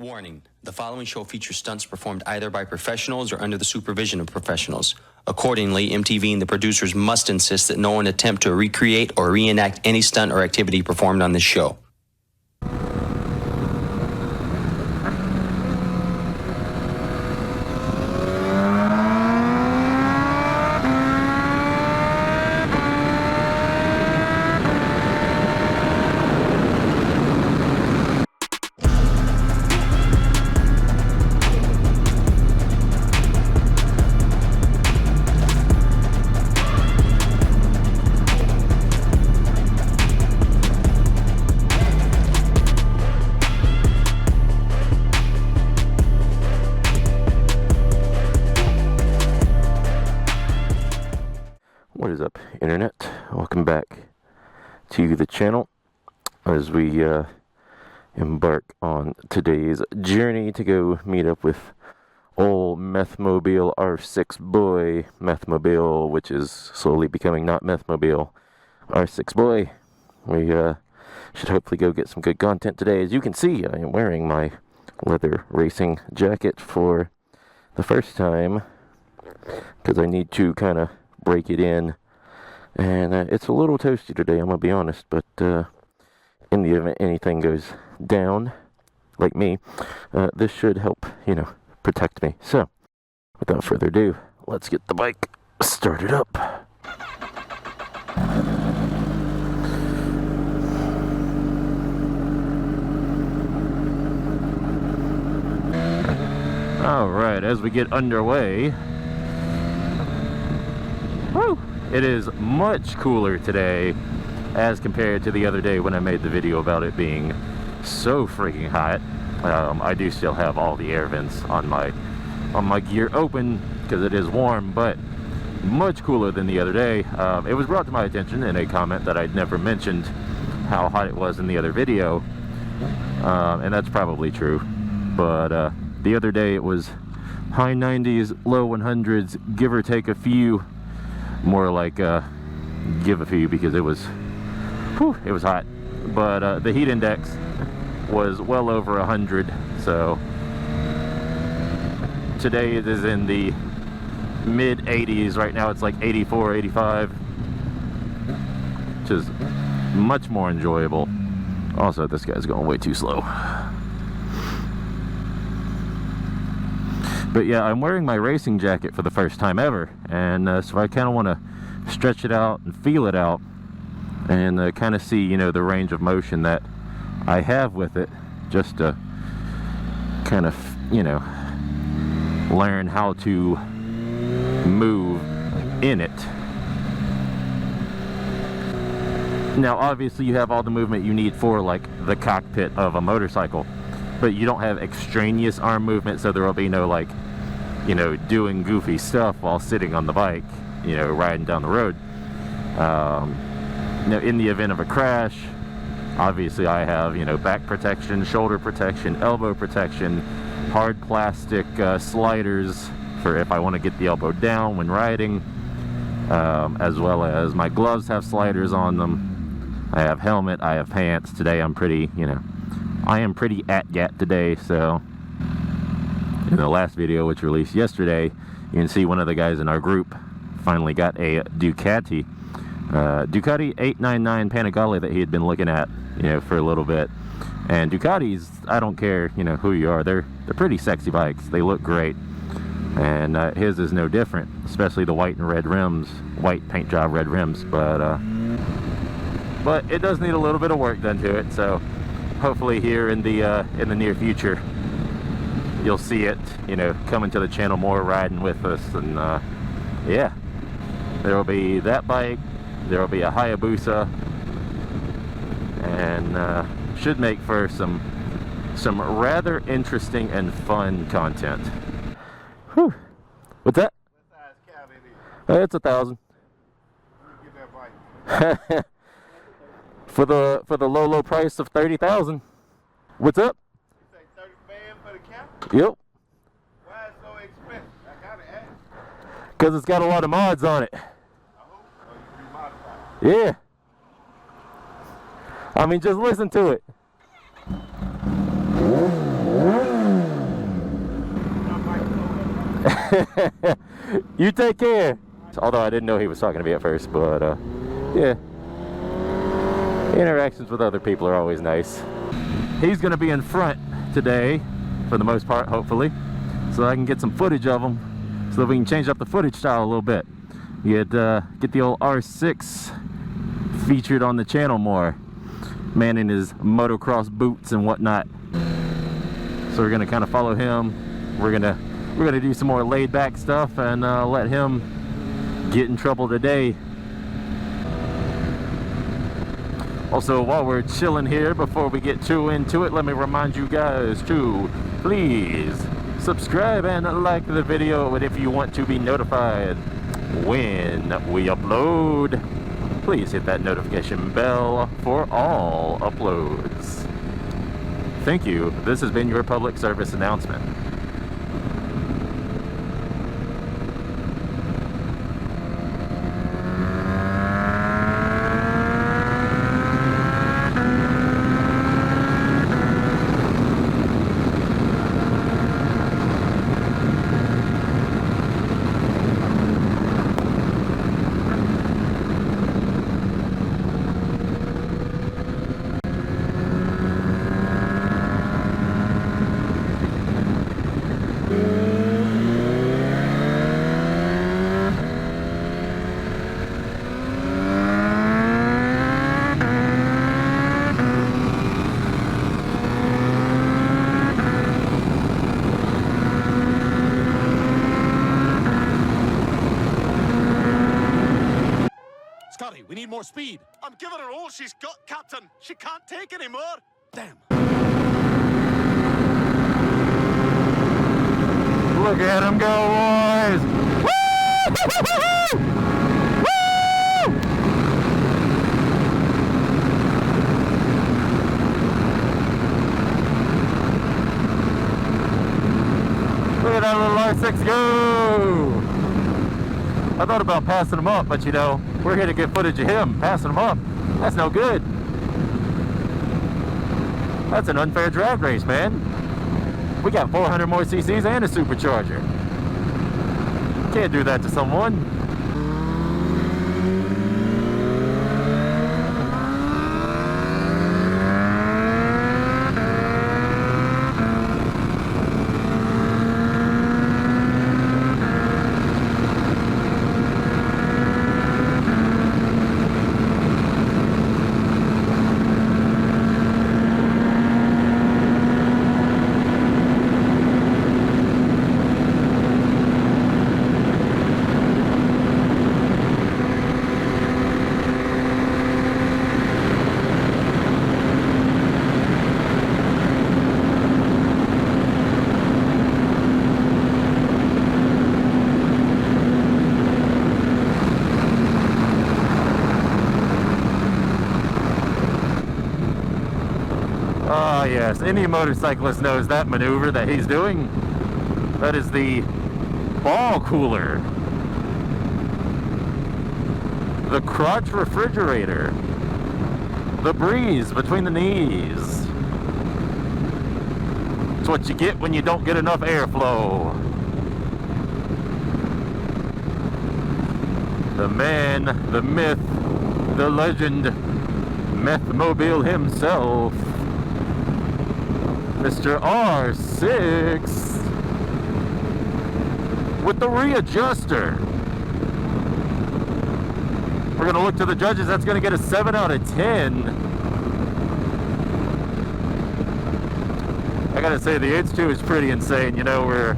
Warning, the following show features stunts performed either by professionals or under the supervision of professionals. Accordingly, MTV and the producers must insist that no one attempt to recreate or reenact any stunt or activity performed on this show. What is up, internet? Welcome back to the channel as we embark on today's journey to go meet up with old Methmobile R6 boy Methmobile, which is slowly becoming not Methmobile R6 boy. We should hopefully go get some good content today. As you can see, I am wearing my leather racing jacket for the first time because I need to kind of break it in, and it's a little toasty today, I'm gonna be honest, but in the event anything goes down, like me, this should help, protect me. So, without further ado, let's get the bike started up. Alright, as we get underway, woo! It is much cooler today as compared to the other day when I made the video about it being so freaking hot. I do still have all the air vents on my gear open because it is warm, but much cooler than the other day. It was brought to my attention in a comment that I'd never mentioned how hot it was in the other video, and that's probably true. But the other day it was high 90s, low 100s, give or take a few. More like give a few, because it was hot, but the heat index was well over 100. So today it is in the mid 80s. Right now it's like 84, 85, which is much more enjoyable. Also, this guy's going way too slow. But yeah, I'm wearing my racing jacket for the first time ever, and so I kind of want to stretch it out and feel it out, and kind of see, the range of motion that I have with it, just to kind of, learn how to move in it. Now, obviously, you have all the movement you need for, like, the cockpit of a motorcycle, but you don't have extraneous arm movement, so there will be no, like, doing goofy stuff while sitting on the bike, riding down the road. In the event of a crash, obviously I have, back protection, shoulder protection, elbow protection, hard plastic sliders for if I want to get the elbow down when riding, as well as my gloves have sliders on them. I have helmet, I have pants. Today I'm pretty, I am pretty at-gat today, so in the last video, which released yesterday, you can see one of the guys in our group finally got a Ducati 899 Panigale that he had been looking at, for a little bit. And Ducatis, I don't care, who you are, they're pretty sexy bikes. They look great, and his is no different, especially the white and red rims, white paint job red rims. But it does need a little bit of work done to it, so hopefully here in the near future you'll see it, coming to the channel more, riding with us. And yeah, there will be that bike, there will be a Hayabusa, and should make for some rather interesting and fun content. Whew. What's that? What size cow that is? It's 1,000. Get that bike. for the low price of 30,000. What's up? You say 30 band for the cow? Yep. Why is it so expensive? I gotta ask. Because it's got a lot of mods on it. I hope. Oh, you remodify it. Yeah. I mean, just listen to it. You take care. Although I didn't know he was talking to me at first, but yeah. Interactions with other people are always nice. He's gonna be in front today, for the most part, hopefully, so I can get some footage of him, so that we can change up the footage style a little bit. Get the old R6 featured on the channel more, manning his motocross boots and whatnot. So we're gonna kind of follow him. We're gonna do some more laid back stuff and let him get in trouble today. Also, while we're chilling here, before we get too into it, let me remind you guys to please subscribe and like the video, and if you want to be notified when we upload, please hit that notification bell for all uploads. Thank you. This has been your public service announcement. Scotty, we need more speed. I'm giving her all she's got, Captain. She can't take any more. Damn. Look at him go, boys! Woo! Woo! Look at that little R6 go! I thought about passing him up, but you know, we're here to get footage of him passing him up. That's no good. That's an unfair drag race, man. We got 400 more cc's and a supercharger. Can't do that to someone. Ah, yes, any motorcyclist knows that maneuver that he's doing. That is the ball cooler. The crotch refrigerator. The breeze between the knees. It's what you get when you don't get enough airflow. The man, the myth, the legend, Methmobile himself, Mr. R6 with the readjuster. We're gonna look to the judges. That's gonna get a 7 out of 10. I gotta say the H2 is pretty insane. You know, we're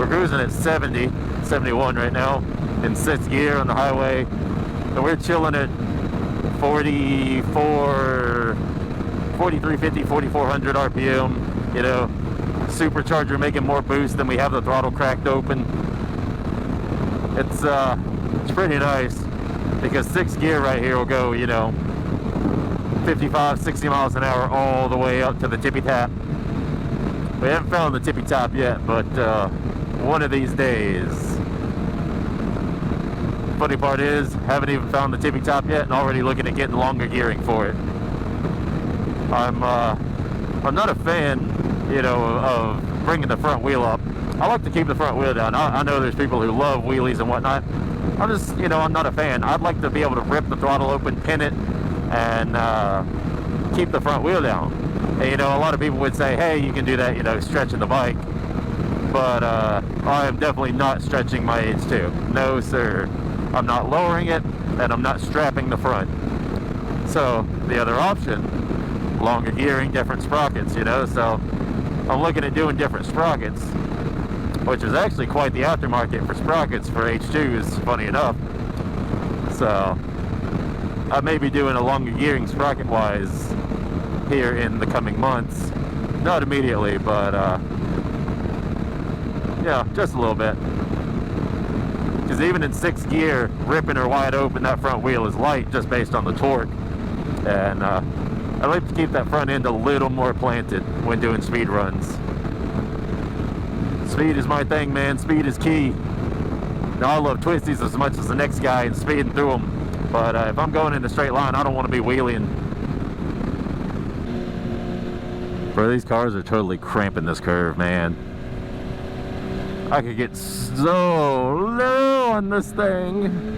cruising at 70, 71 right now in 6th gear on the highway, and we're chilling at 4350, 4400 RPM. You know, supercharger making more boost than we have the throttle cracked open. It's pretty nice because 6th gear right here will go, you know, 55, 60 miles an hour all the way up to the tippy tap. We haven't found the tippy top yet, but one of these days. Funny part is, haven't even found the tippy top yet and already looking at getting longer gearing for it. I'm not a fan, you know, of bringing the front wheel up. I like to keep the front wheel down. I know there's people who love wheelies and whatnot. I'm just, you know, I'm not a fan. I'd like to be able to rip the throttle open, pin it, and keep the front wheel down. And, you know, a lot of people would say, hey, you can do that, you know, stretching the bike. But I am definitely not stretching my H2. No, sir. I'm not lowering it, and I'm not strapping the front. So the other option, longer gearing, different sprockets, you know. So I'm looking at doing different sprockets, which is actually quite the aftermarket for sprockets for H2s, funny enough. So I may be doing a longer gearing sprocket wise here in the coming months. Not immediately, but yeah, just a little bit. Because even in 6th gear, ripping her wide open, that front wheel is light just based on the torque. And I like to keep that front end a little more planted when doing speed runs. Speed is my thing, man. Speed is key. Now, I love twisties as much as the next guy and speeding through them. But if I'm going in a straight line, I don't want to be wheeling. Bro, these cars are totally cramping this curve, man. I could get so low on this thing.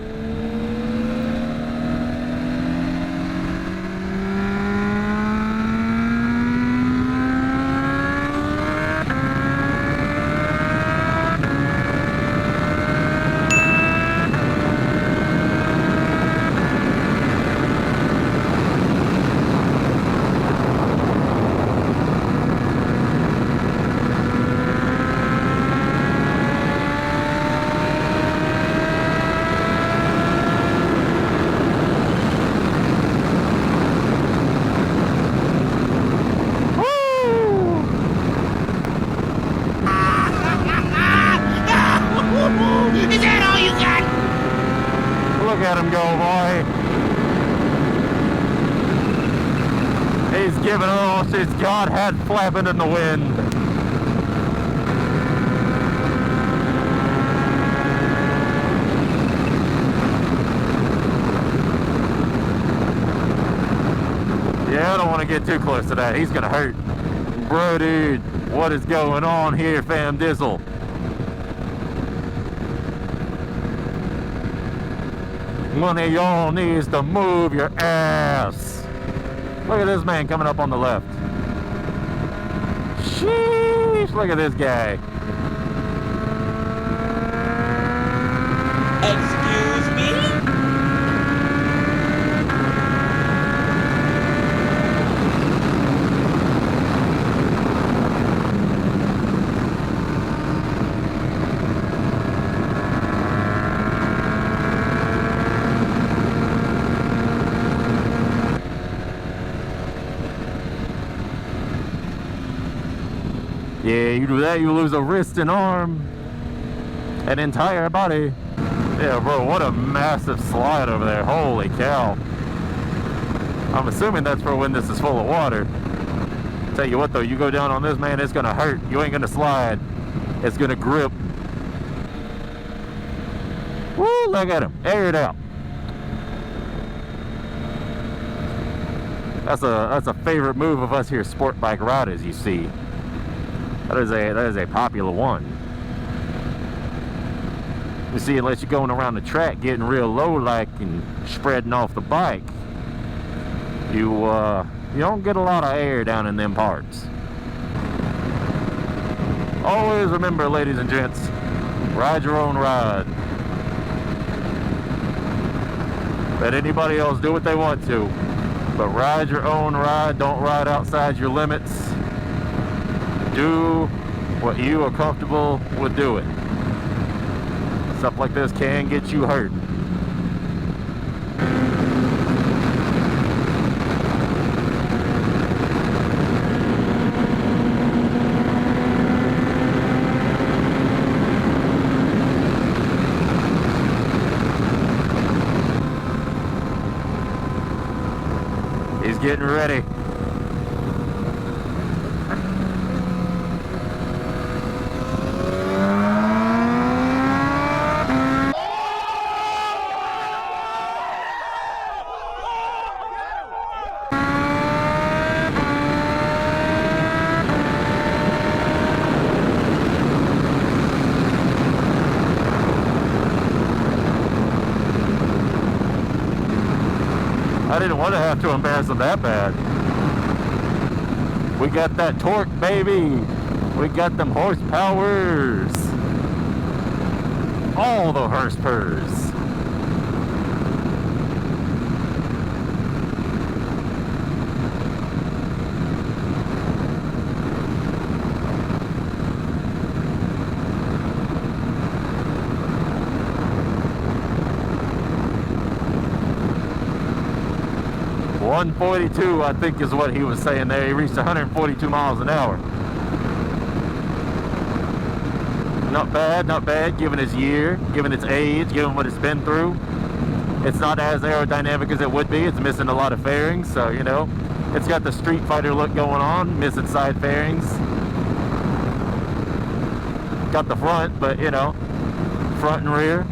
Is that all you got? Look at him go, boy. He's giving all she's got, head flapping in the wind. Yeah, I don't want to get too close to that. He's going to hurt. Bro, dude, what is going on here, fam dizzle? One of y'all needs to move your ass. Look at this man coming up on the left. Sheesh, look at this guy. Excuse me? Yeah, you do that, you lose a wrist and arm, an entire body. Yeah, bro, what a massive slide over there. Holy cow. I'm assuming that's for when this is full of water. Tell you what though, you go down on this, man, it's gonna hurt. You ain't gonna slide. It's gonna grip. Woo, look at him. Air it out. That's a favorite move of us here sport bike riders, you see. That is a popular one. You see, unless you're going around the track getting real low like and spreading off the bike, you don't get a lot of air down in them parts. Always remember, ladies and gents, ride your own ride. Let anybody else do what they want to, but ride your own ride. Don't ride outside your limits. Do what you are comfortable with doing. Stuff like this can get you hurt. He's getting ready. didn't want to have to embarrass them that bad. We got that torque, baby. We got them horsepowers. All the horsepowers. .142, I think is what he was saying there. He reached 142 miles an hour. Not bad, given its year, given its age, given what it's been through. It's not as aerodynamic as it would be. It's missing a lot of fairings, so, you know, it's got the Street Fighter look going on, missing side fairings. Got the front, but, you know, front and rear.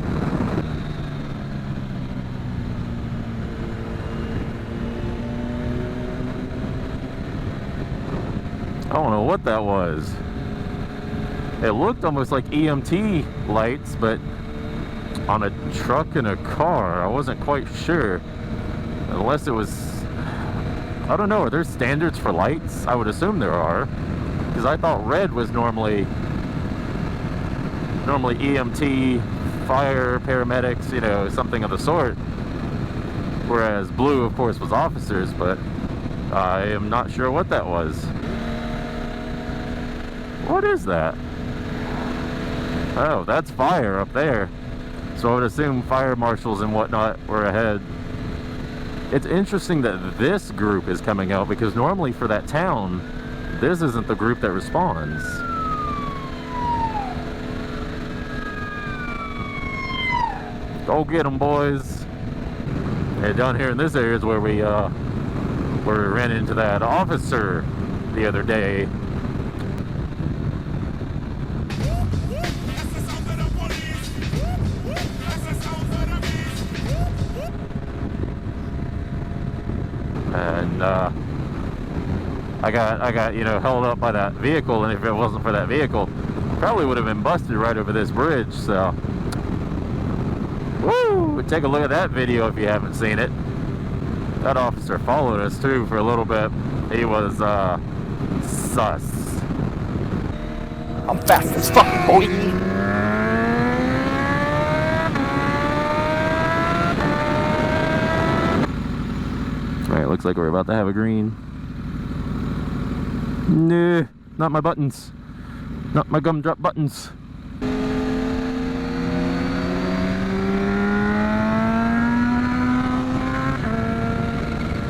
I don't know what that was. It looked almost like EMT lights, but on a truck and a car. I wasn't quite sure. Unless it was... I don't know, are there standards for lights? I would assume there are. Because I thought red was normally EMT, fire, paramedics, you know, something of the sort. Whereas blue, of course, was officers, but I am not sure what that was. What is that? Oh, that's fire up there. So I would assume fire marshals and whatnot were ahead. It's interesting that this group is coming out, because normally for that town, this isn't the group that responds. Go get them, boys. Yeah, down here in this area is where we ran into that officer the other day. And I got you know, held up by that vehicle, and if it wasn't for that vehicle, probably would have been busted right over this bridge. So, woo! Take a look at that video if you haven't seen it. That officer followed us too for a little bit. He was sus. I'm fast as fuck, boy. Alright, looks like we're about to have a green. Nah, not my buttons. Not my gumdrop buttons.